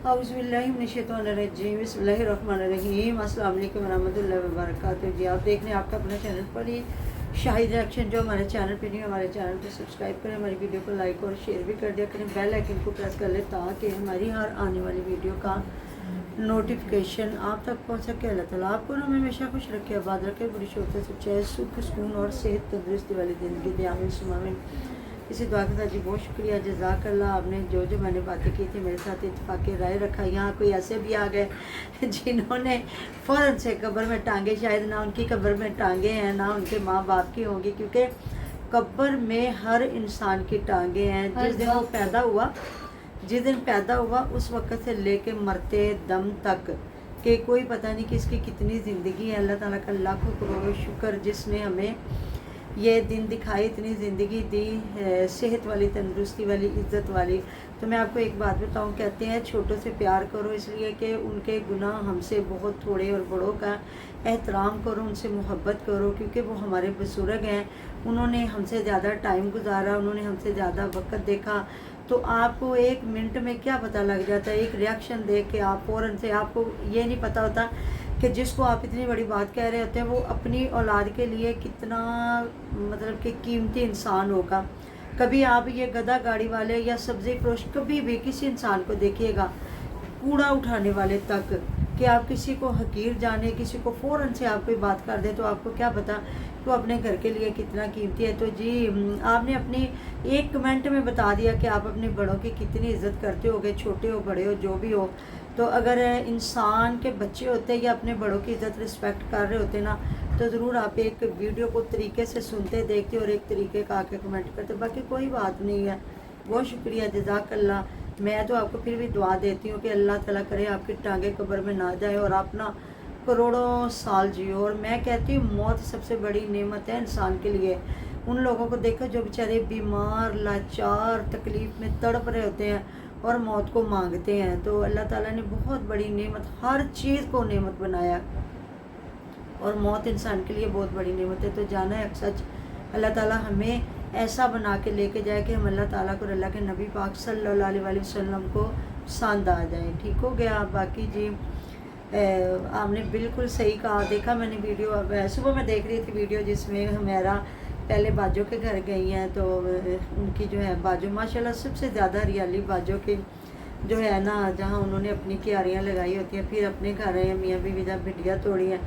औज़ुबिल्लाहिमिनश्शैतानिर्रजीम बिस्मिल्लाहिर्रहमानिर्रहीम अस्सलाम वालेकुम रहमतुल्लाहि व बरकातहू। जी आप देख रहे हैं आपका अपना चैनल पर ही शाहिद रिएक्शन। जो हमारे चैनल पर नहीं, हमारे चैनल को सब्सक्राइब करें, हमारी वीडियो को लाइक और शेयर भी कर दिया करें, बेल आइकन को प्रेस कर लें ताकि हमारी हर आने वाली वीडियो का नोटिफिकेशन आप तक पहुँच सके। अल्लाह ताला आपको हमें हमेशा खुश रखे, आबाद रखे, बड़ी शोर से सुख सुकून और सेहत तंदुरुस्ती वाली ज़िंदगी दे। आमीन सुम्मा आमीन। इसी दुआ के साथ जी बहुत शुक्रिया, जज़ाकल्लाह। आपने जो मैंने बातें की थी मेरे साथ इत्तेफाक राय रखा। यहाँ कोई ऐसे भी आ गए जिन्होंने फ़ौरन से कब्र में टांगे, शायद ना उनकी कब्र में टांगे हैं ना उनके माँ बाप की होंगी, क्योंकि कब्र में हर इंसान की टांगे हैं। जिस दिन वो पैदा हुआ, जिस दिन पैदा हुआ उस वक़्त से लेके मरते दम तक कि कोई पता नहीं कि इसकी कितनी ज़िंदगी है। अल्लाह ताला का लाखों करोड़ों शुक्र जिसने हमें ये दिन दिखाई, इतनी ज़िंदगी दी, सेहत वाली, तंदुरुस्ती वाली, इज़्ज़त वाली। तो मैं आपको एक बात बताऊं, कहते हैं छोटों से प्यार करो इसलिए कि उनके गुनाह हमसे बहुत थोड़े, और बड़ों का एहतराम करो, उनसे मोहब्बत करो, क्योंकि वो हमारे बुज़ुर्ग हैं। उन्होंने हमसे ज़्यादा टाइम गुजारा, उन्होंने हमसे ज़्यादा वक्त देखा। तो आपको एक मिनट में क्या पता लग जाता है, एक रिएक्शन देख के आप फ़ौरन से, आपको ये नहीं पता होता कि जिसको आप इतनी बड़ी बात कह रहे होते हैं वो अपनी औलाद के लिए कितना मतलब कि कीमती इंसान होगा। कभी आप ये गधा गाड़ी वाले या सब्ज़ी फरोश, कभी भी किसी इंसान को देखिएगा, कूड़ा उठाने वाले तक, कि आप किसी को हकीर जाने, किसी को फ़ौरन से आप कोई बात कर दे तो आपको क्या पता कि वो अपने घर के लिए कितना कीमती है। तो जी आपने अपनी एक कमेंट में बता दिया कि आप अपने बड़ों की कितनी इज़्ज़त करते होगे, छोटे हो बड़े हो जो भी हो। तो अगर इंसान के बच्चे होते या अपने बड़ों की इज़्ज़त रिस्पेक्ट कर रहे होते ना, तो ज़रूर आप एक वीडियो को तरीके से सुनते, देखते और एक तरीके का आके कमेंट करते। बाकी कोई बात नहीं है, बहुत शुक्रिया, जज़ाकल्लाह। मैं तो आपको फिर भी दुआ देती हूँ कि अल्लाह ताला करे आपकी टांगे कब्र में ना जाए और आप ना करोड़ों साल जियो। और मैं कहती हूँ मौत सबसे बड़ी नेमत है इंसान के लिए। उन लोगों को देखो जो बेचारे बीमार, लाचार, तकलीफ़ में तड़प रहे होते हैं और मौत को मांगते हैं। तो अल्लाह ताला ने बहुत बड़ी नेमत, हर चीज़ को नेमत बनाया, और मौत इंसान के लिए बहुत बड़ी नेमत है। तो जाना है सच, अल्लाह ताला हमें ऐसा बना के लेके जाए कि हम अल्लाह ताला को, अल्लाह के नबी पाक सल्लल्लाहु अलैहि वसल्लम को पसंद आ जाए। ठीक हो गया। बाकी जी आपने बिल्कुल सही कहा। देखा मैंने वीडियो, सुबह मैं देख रही थी वीडियो जिसमें हमारा पहले बाजो के घर गई हैं, तो उनकी जो है बाजो माशाल्लाह सबसे ज़्यादा हरियाली बाजो के जो है ना, जहाँ उन्होंने अपनी क्यारियाँ लगाई होती हैं, फिर अपने घर आए मियाँ बीवी जब भिंडियाँ तोड़ी हैं,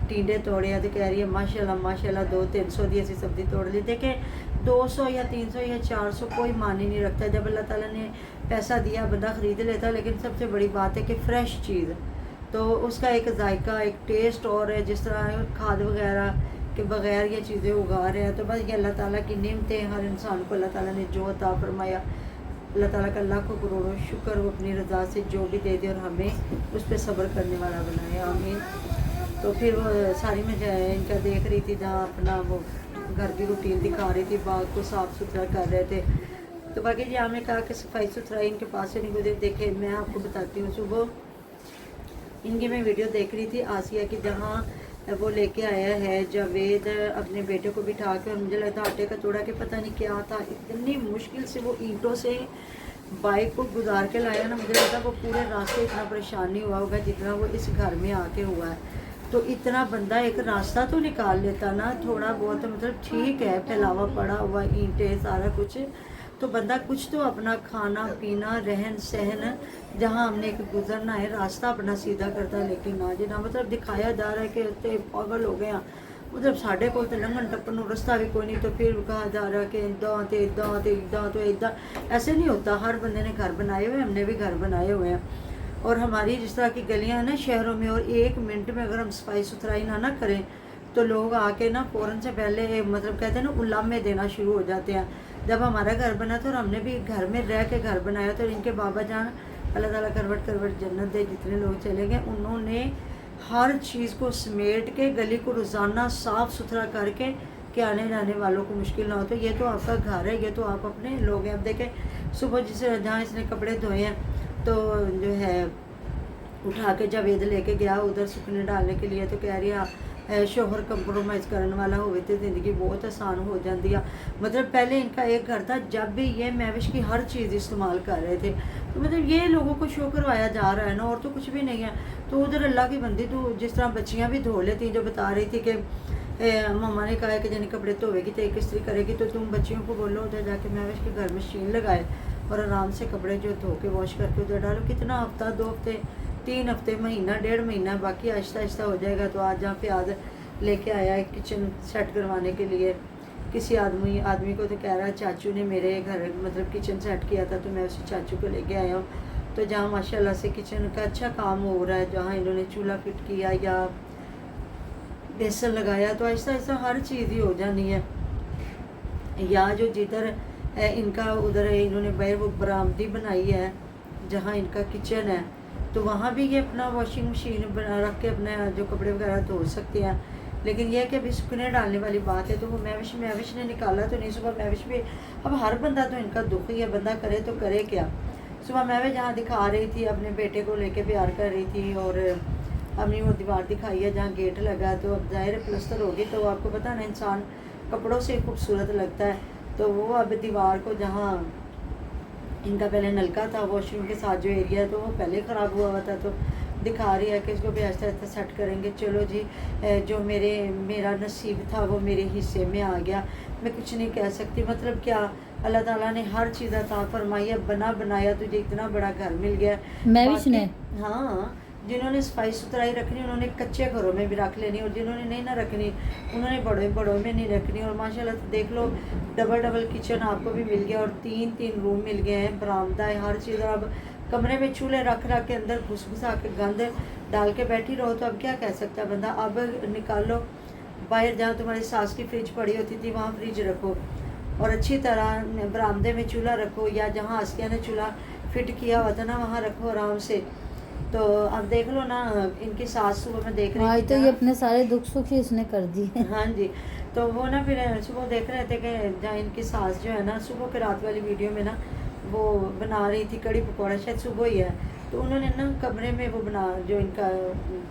टींडे तोड़े हैं, तो कह रही है माशाल्लाह माशाल्लाह 200-300 दी ऐसी सब्ज़ी तोड़ ली। देखें 200 या 300 या 400 कोई मान ही नहीं रखता। जब अल्लाह ताला ने पैसा दिया बंदा ख़रीद लेता, लेकिन सबसे बड़ी बात है कि फ़्रेश चीज़, तो उसका एक जायका, एक टेस्ट और है। जिस तरह खाद वगैरह के बग़ैर ये चीज़ें उगा रहे हैं, तो बस ये अल्लाह ताला की नेमतें। हर इंसान को अल्लाह ताला ने जो अता फरमाया, अल्लाह ताला का लाखों करोड़ों शुक्र, वो अपनी रज़ा से जो भी दे दे और हमें उस पर सब्र करने वाला बनाए। आमीन। तो फिर वो सारी में इनका देख रही थी, जहाँ अपना वो घर की रूटीन दिखा रही थी, बाग को साफ़ सुथरा कर रहे थे। तो बाकी जी आपने कहा कि सफाई सुथराई इनके पास से नहीं गुजरे। देखे मैं आपको बताती हूँ, सुबह इनकी मैं वीडियो देख रही थी आसिया की, जहाँ वो लेके आया है जावेद अपने बेटे को बिठा के, और मुझे लगता आटे का तोड़ा के पता नहीं क्या था, इतनी मुश्किल से वो ईंटों से बाइक को गुजार के लाया ना। मुझे लगता वो पूरे रास्ते इतना परेशान नहीं हुआ होगा जितना वो इस घर में आके हुआ है। तो इतना बंदा एक रास्ता तो निकाल लेता ना, थोड़ा बहुत, मतलब ठीक है फैलावा पड़ा हुआ, ईंटें सारा कुछ, तो बंदा कुछ तो अपना खाना पीना, रहन सहन, जहाँ हमने एक गुजरना है रास्ता अपना सीधा करता है। लेकिन ना जी ना, मतलब दिखाया जा रहा है कि उत्ते पागल हो गए हैं, मतलब साढ़े को तो लंघन टप्पन रास्ता भी कोई नहीं। तो फिर कहा जा रहा है कि इदा तो इदा तो इदा तो इदा, ऐसे नहीं होता। हर बंदे ने घर बनाए हुए, हमने भी घर बनाए हुए हैं, और हमारी जिस तरह की गलियाँ हैं ना शहरों में, और एक मिनट में अगर हम सफाई सुथराई ना करें तो लोग आके ना फ़ौरन से पहले मतलब कहते हैं ना उलामे देना शुरू हो जाते हैं। जब हमारा घर बना था और हमने भी घर में रह के घर बनाया, तो इनके बाबा जान अल्लाह ताला करवट करवट जन्नत दे, जितने लोग चले गए, उन्होंने हर चीज़ को समेट के गली को रोज़ाना साफ़ सुथरा करके कि आने जाने वालों को मुश्किल ना हो। तो ये तो आपका घर है, ये तो आप अपने लोग हैं। अब देखें सुबह जिसे जहाँ इसने कपड़े धोए हैं, तो जो है उठा के जावेद लेके गया उधर सुखने डालने के लिए, तो कह रही है शोहर कंप्रोमाइज़ करने वाला होवे तो ज़िंदगी बहुत आसान हो जाती है। मतलब पहले इनका एक घर था, जब भी ये मैविश की हर चीज़ इस्तेमाल कर रहे थे, तो मतलब ये लोगों को शो करवाया जा रहा है ना, और तो कुछ भी नहीं है। तो उधर अल्लाह की बंदी, तो जिस तरह बच्चियाँ भी धो लेती, जो बता रही थी कि मम्मा ने कहा है कि जनी कपड़े धोएगी तो एक इस्त्री करेगी, तो तुम बच्चियों को बोलो उधर जाके महविश के घर मशीन लगाए और आराम से कपड़े जो धो के वॉश करके उधर डालो। कितना हफ्ता, 2 हफ्ते, 3 हफ्ते, महीना, 1.5 महीना, बाकी आहिस्ता आहिस्ता हो जाएगा। तो आज जहाँ प्याज लेके आया है किचन सेट करवाने के लिए, किसी आदमी को तो कह रहा है चाचू ने मेरे घर मतलब किचन सेट किया था, तो मैं उसी चाचू को लेके आया हूँ। तो जहाँ माशाल्लाह से किचन का अच्छा काम हो रहा है, जहाँ इन्होंने चूल्हा फिट किया या बेसन लगाया, तो आहिस्ता आहिस्ता हर चीज़ ही हो जानी है। या जो जिधर इनका उधर इन्होंने बाहर वो बरामदी बनाई है जहाँ इनका किचन है, तो वहाँ भी ये अपना वॉशिंग मशीन बना रख के अपने जो कपड़े वगैरह धो सकते हैं। लेकिन यह कि अभी सूखने डालने वाली बात है, तो वो महविश ने निकाला तो नहीं। सुबह महविश भी, अब हर बंदा तो इनका दुख ही है, बंदा करे तो करे क्या। सुबह महविश जहाँ दिखा रही थी अपने बेटे को लेके प्यार कर रही थी, और अपनी वो दीवार दिखाई है जहाँ गेट लगा, तो अब ज़ाहिर प्लस्तर होगी तो आपको पता ना इंसान कपड़ों से खूबसूरत लगता है। तो वो अब दीवार को जहाँ इनका पहले नलका था वॉशरूम के साथ जो एरिया है, तो वो पहले ख़राब हुआ था, तो दिखा रही है कि इसको भी आहिस्ता आहिस्ता सेट करेंगे। चलो जी, जो मेरा नसीब था वो मेरे हिस्से में आ गया, मैं कुछ नहीं कह सकती। मतलब क्या, अल्लाह ताला ने हर चीज़ अता फरमाई है, बना बनाया तुझे इतना बड़ा घर मिल गया। महविश ने, हाँ, जिन्होंने सफाई सुथराई रखनी उन्होंने कच्चे घरों में भी रख लेनी, और जिन्होंने नहीं ना रखनी उन्होंने बड़ों में नहीं रखनी। और माशाल्लाह तो देख लो, डबल किचन आपको भी मिल गया, और 3 रूम मिल गए हैं, बरामदा है, हर चीज़। अब कमरे में चूल्हे रख के अंदर घुस के गंद डाल के बैठी रहो, तो अब क्या कह सकता है बंदा। अब निकालो बाहर, जहाँ तुम्हारी सास की फ्रिज पड़ी होती थी वहाँ फ्रिज रखो, और अच्छी तरह बरामदे में चूल्हा रखो, या जहाँ आसिया ने चूल्हा फिट किया हुआ था ना वहाँ रखो आराम से। तो अब देख लो ना, इनकी सास सुबह में देख रही थी, तो ये अपने सारे दुख सुख ही इसने कर दिए। हाँ जी। तो वो ना फिर सुबह देख रहे थे कि जहाँ इनकी सास जो है ना, सुबह के रात वाली वीडियो में ना वो बना रही थी कड़ी पकौड़ा, शायद सुबह ही है। तो उन्होंने ना कमरे में वो बना, जो इनका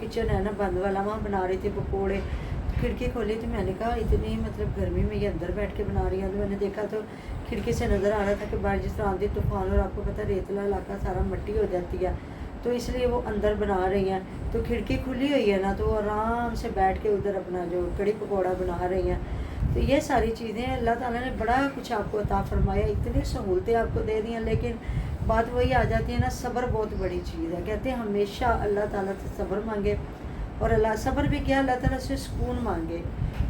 किचन है ना बंद वाला, वहाँ बना रही थी पकौड़े। खिड़की खोली तो मैंने कहा इतनी मतलब गर्मी में ये अंदर बैठ के बना रही है। तो मैंने देखा तो खिड़की से नज़र आ रहा था कि बाहर जिस तरह आंधी तूफान, और आपको पता रेतला इलाका सारा मिट्टी हो जाती है, तो इसलिए वो अंदर बना रही हैं। तो खिड़की खुली हुई है ना, तो वो आराम से बैठ के उधर अपना जो कड़ी पकौड़ा बना रही हैं। तो ये सारी चीज़ें अल्लाह ताला ने बड़ा कुछ आपको अता फरमाया, इतनी सहूलतें आपको दे दी हैं। लेकिन बात वही आ जाती है ना, सब्र बहुत बड़ी चीज़ है। कहते हैं हमेशा अल्लाह ताला से सब्र मांगे, और अल्लाह सब्र भी क्या, अल्लाह ताला से सुकून मांगे,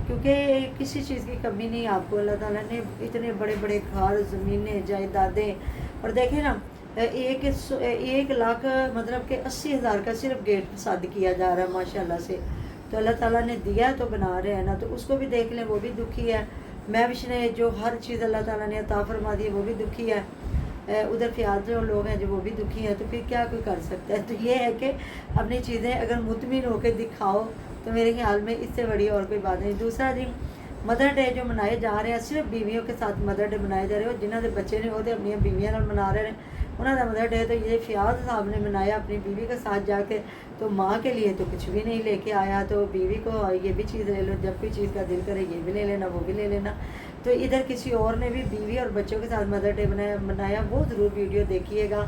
क्योंकि किसी चीज़ की कमी नहीं आपको। अल्लाह ताला ने इतने बड़े बड़े घर, ज़मीनें, जायदादें, और देखें ना 1 लाख मतलब कि 80,000 का सिर्फ गेट साद किया जा रहा है माशाल्लाह से। तो अल्लाह ताला ने दिया तो बना रहे हैं ना, तो उसको भी देख लें, वो भी दुखी है। महविश ने जो हर चीज़ अल्लाह ताला ने अता फरमा दी, वो भी दुखी है। उधर फ़ियाज जो लोग हैं जो वो भी दुखी हैं, तो फिर क्या कोई कर सकता है। तो ये है कि अपनी चीज़ें अगर मुतमिन होकर दिखाओ, तो मेरे ख्याल में इससे बड़ी और कोई बात नहीं। दूसरा दिन मदर डे जो मनाए जा रहे हैं, सिर्फ बीवियों के साथ मदर डे मनाए जा रहे हैं, जिन्होंने बच्चे ने वो तो अपनी बीवियां मना रहे हैं उन्होंने मदर डे। तो ये फ़ियाज साहब ने मनाया अपनी बीवी के साथ जाके, तो माँ के लिए तो कुछ भी नहीं लेके आया, तो बीवी को ये भी चीज़ ले लो, जब कोई चीज़ का दिल करे ये भी ले लेना, वो भी ले लेना। तो इधर किसी और ने भी बीवी और बच्चों के साथ मदर डे मनाया, वो ज़रूर वीडियो देखिएगा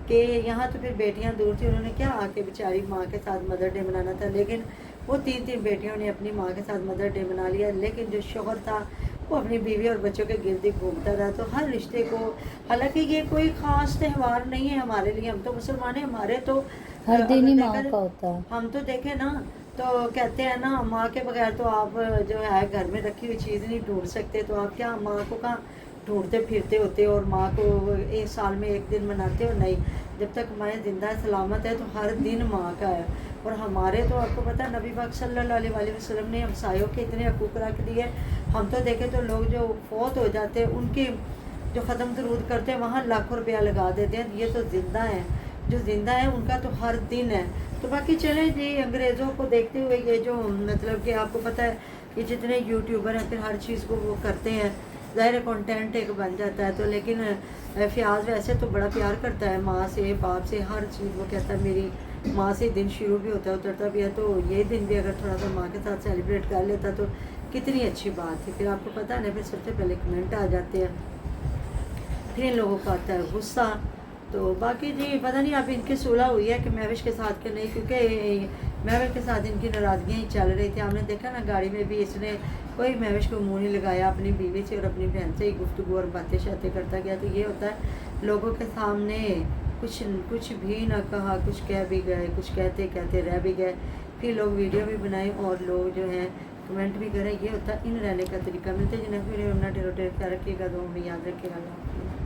कि यहाँ तो फिर बेटियाँ दूर थी, उन्होंने क्या आके बेचारी माँ के साथ मदर डे मनाना था, लेकिन वो 3 बेटियों ने अपनी माँ के साथ मदर डे मना लिया। लेकिन जो शौहर था वो अपनी बीवी और बच्चों के गिर्द घूमता था। तो हर रिश्ते को, हालांकि ये कोई ख़ास त्यौहार नहीं है हमारे लिए, हम तो मुसलमान हैं, हमारे तो हर दिन ही माँ का होता है। हम तो देखें ना, तो कहते हैं ना माँ के बगैर तो आप जो है घर में रखी हुई चीज़ नहीं ढूंढ सकते। तो आप क्या माँ को कहाँ ढूंढते फिरते होते, और माँ को 1 साल में 1 दिन मनाते हो? नहीं, जब तक हमारे ज़िंदा सलामत है तो हर दिन माँ का है। और हमारे तो आपको पता है नबी पाक सल्लल्लाहु अलैहि वसल्लम ने हमसायों के इतने हकूक़ रख दिए। हम तो देखें तो लोग जो फौत हो जाते हैं उनकी जो ख़त्म दरूद करते हैं वहाँ लाखों रुपया लगा देते हैं। ये तो ज़िंदा हैं, जो ज़िंदा है उनका तो हर दिन है। तो बाकी चले जी, अंग्रेज़ों को देखते हुए ये जो मतलब कि आपको पता है ये जितने यूट्यूबर हैं फिर हर चीज़ को वो करते हैं, ज़ाहिर कंटेंट एक बन जाता है। तो लेकिन फ़ियाज़ वैसे तो बड़ा प्यार करता है माँ से, बाप से, हर चीज़। वो कहता है मेरी माँ से दिन शुरू भी होता है, उतरता भी है, तो ये दिन भी अगर थोड़ा सा माँ के साथ सेलिब्रेट कर लेता तो कितनी अच्छी बात है। फिर आपको पता है ना, फिर सबसे पहले कमेंट आ जाते हैं, फिर इन लोगों का आता है गुस्सा। تو باقی جی پتہ نہیں اب ان کی صلح ہوئی ہے کہ مہوش کے ساتھ کہ نہیں، کیونکہ مہوش کے ساتھ ان کی ناراضگیاں ہی چل رہی تھی. ہم نے دیکھا نا گاڑی میں بھی اس نے کوئی مہوش کو منہ نہیں لگایا، اپنی بیوی سے اور اپنی بہن سے ہی گفتگو اور باتیں شاتیں کرتا گیا. تو یہ ہوتا ہے لوگوں کے سامنے کچھ بھی نہ کہا، کچھ کہہ بھی گئے، کچھ کہتے کہتے رہ بھی گئے، پھر لوگ ویڈیو بھی بنائیں اور لوگ جو ہیں کمنٹ بھی کریں. یہ ہوتا ہے ان رہنے کا طریقہ. ملتے جنہیں پھر اپنا ڈیرو ڈیر خیال رکھیے گا، دعاؤں میں یاد رکھیے گا. اللہ حافظ.